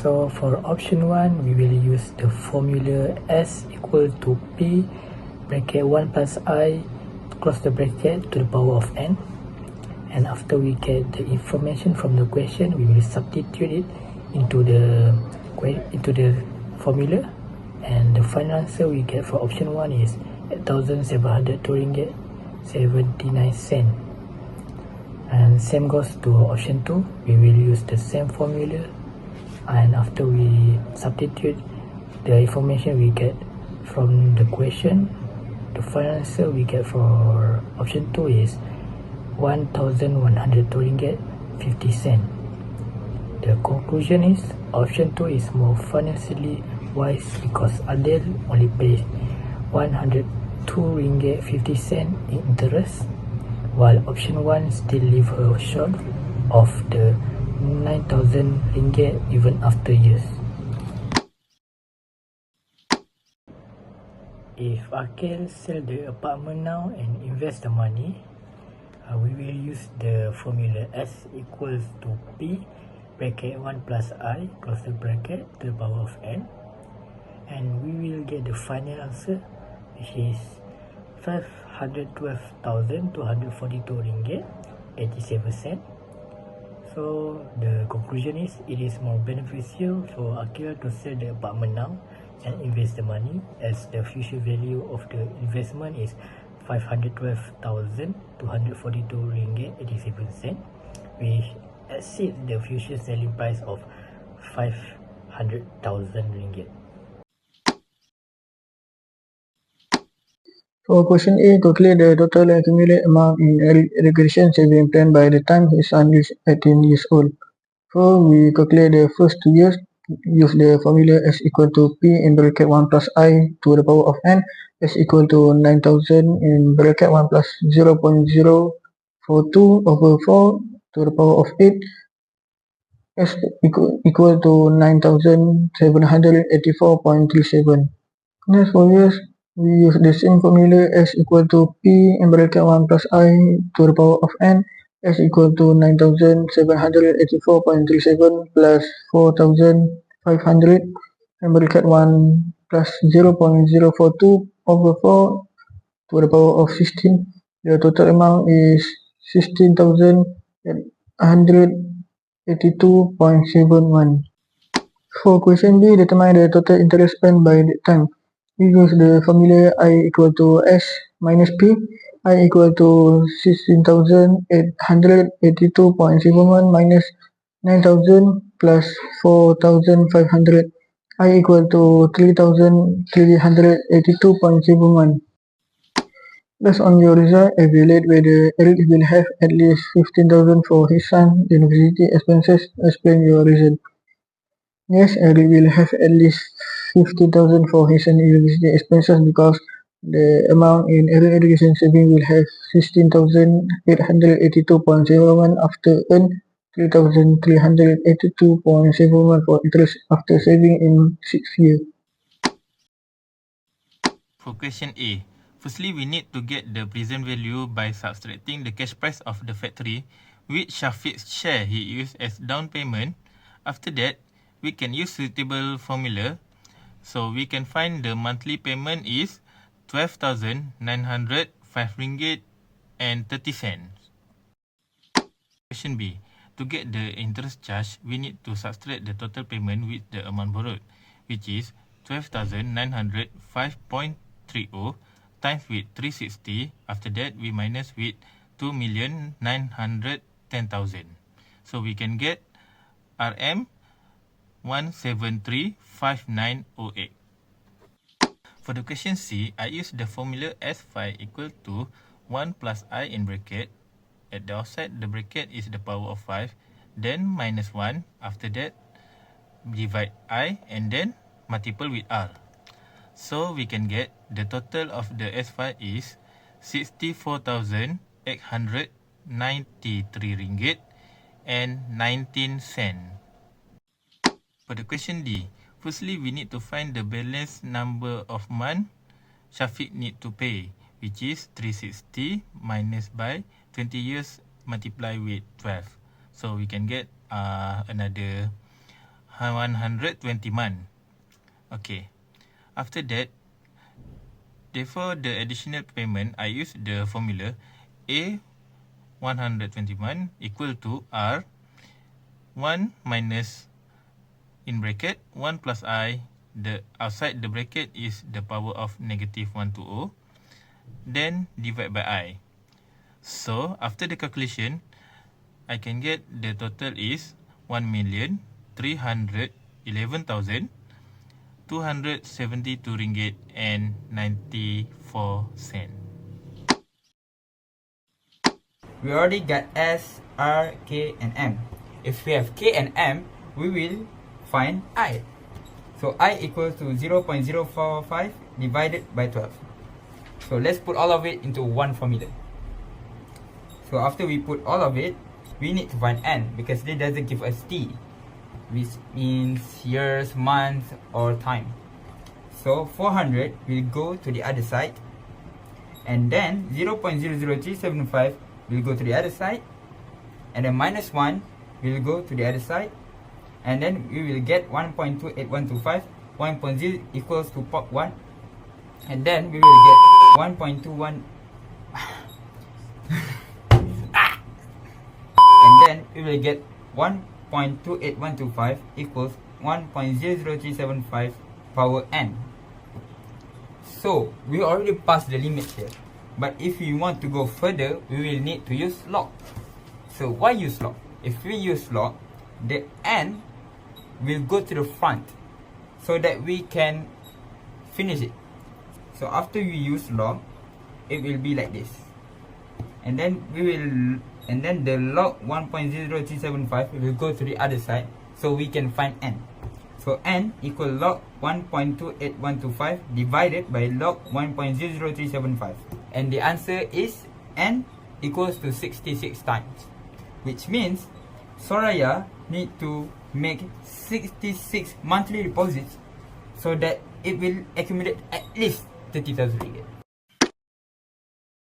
So for option 1, we will use the formula S equal to P bracket 1 plus I close the bracket to the power of N. And after we get the information from the question, we will substitute it into the formula, and the final answer we get for option 1 is 8,702 ringgit 79 cent. And same goes to option 2. We will use the same formula, and after we substitute the information we get from the question, the final answer we get for option 2 is 1,102 ringgit 50 cent. The conclusion is option 2 is more financially wise because Adele only pays 102 ringgit 50 cent in interest, while option 1 still leave her short of the 9,000 ringgit even after years. If Akil sell the apartment now and invest the money, we will use the formula S equals to P bracket 1 plus I close the bracket to the power of N, and we will get the final answer, which is 512,242 ringgit 87 cent. So the conclusion is it is more beneficial for Akil to sell the apartment now and invest the money, as the future value of the investment is 512,242 ringgit 87 cent, which exceeds the future selling price of 500,000 ringgit. For question A, calculate the total accumulated amount in irrigation saving plan by the time his son is 18 years old. So we calculate the first 2 years, use the formula S equal to P in bracket 1 plus I to the power of N, S equal to 9,000 in bracket 1 plus 0.042 over 4 to the power of 8, S equal to 9,784.37. Next for years, we use the same formula S equal to P in bracket 1 plus I to the power of N, S equal to 9,784.37 plus 4,500 in bracket 1 plus 0.042 over 4 to the power of 16. The total amount is 16,882.71. For question B, determine the total interest earned by the time. We use the formula I equal to S minus P. I equal to 16,882.71 minus 9,000 plus 4,500. I equal to 3,382.71. Based on your result, evaluate whether Eric will have at least 15,000 for his son's university expenses. Explain your reason. Yes, Eric will have at least 50,000 for his university expenses because the amount in early education saving will have 16,882.01 after earn 3,382.71 for interest after saving in 6 years. For question A, firstly we need to get the present value by subtracting the cash price of the factory, which Shafiq's share he used as down payment. After that, we can use suitable formula. So we can find the monthly payment is 12,905 ringgit and 30 cents. Question B. To get the interest charge, we need to subtract the total payment with the amount borrowed, which is 12,905.30 times with 360. After that, we minus with 2,910,000. So we can get RM 1735908. For the question C, I use the formula S5 equal to 1 plus I in bracket. At the outside, the bracket is the power of 5, then minus 1. After that, divide I and then multiple with R. So we can get the total of the S5 is 64,893 ringgit and 19 cent. For the question D, firstly we need to find the balance number of month Shafiq need to pay, which is 360 minus by 20 years multiply with 12. So we can get another 120 month. Okay. After that, therefore the additional payment, I use the formula A 120 month equal to R 1 minus in bracket 1 plus I, the outside the bracket is the power of negative 120, then divide by I. So after the calculation, I can get the total is 1,311,272 ringgit and 94 cent. We already got S, R, K, and M. If we have K and M, we will find I. So I equals to 0.045 divided by 12. So let's put all of it into one formula. So after we put all of it, we need to find N because it doesn't give us T, which means years, months, or time. So 400 will go to the other side, and then 0.00375 will go to the other side, and then minus 1 will go to the other side, and then we will get 1.28125. 1.0 equals to 1, and then we will get 1.21 and then we will get 1.28125 equals 1.00375 power n. So we already passed the limit here, but if we want to go further, we will need to use log. So why use log? If we use log, the n will go to the front so that we can finish it. So after we use log, it will be like this, and then the log 1.00375 will go to the other side, so we can find n. So n equal log 1.28125 divided by log 1.00375, and the answer is n equals to 66 times, which means Soraya need to make 66 monthly deposits so that it will accumulate at least 30,000 ringgit.